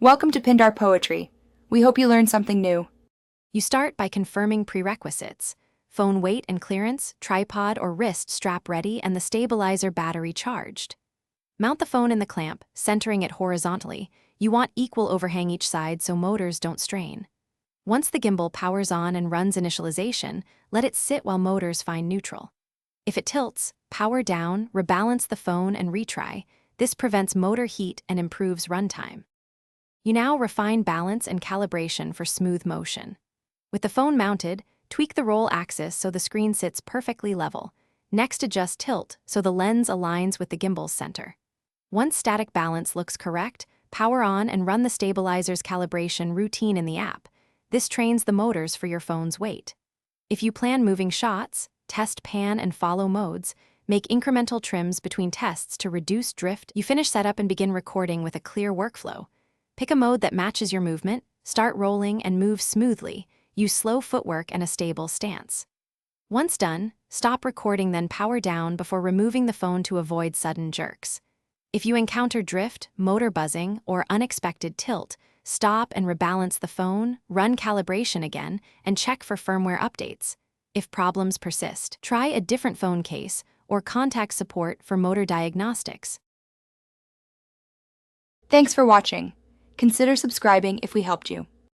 Welcome to Pindar Poetry. We hope you learned something new. You start by confirming prerequisites: phone weight and clearance, tripod or wrist strap ready, and the stabilizer battery charged. Mount the phone in the clamp, centering it horizontally. You want equal overhang each side so motors don't strain. Once the gimbal powers on and runs initialization, let it sit while motors find neutral. If it tilts, power down, rebalance the phone, and retry. This prevents motor heat and improves runtime. You now refine balance and calibration for smooth motion. With the phone mounted, tweak the roll axis so the screen sits perfectly level. Next, adjust tilt so the lens aligns with the gimbal's center. Once static balance looks correct, power on and run the stabilizer's calibration routine in the app. This trains the motors for your phone's weight. If you plan moving shots, test pan and follow modes, make incremental trims between tests to reduce drift. You finish setup and begin recording with a clear workflow. Pick a mode that matches your movement, start rolling, and move smoothly. Use slow footwork and a stable stance. Once done, stop recording, then power down before removing the phone to avoid sudden jerks. If you encounter drift, motor buzzing, or unexpected tilt, stop and rebalance the phone, run calibration again, and check for firmware updates. If problems persist, try a different phone case or contact support for motor diagnostics. Thanks for watching. Consider subscribing if we helped you.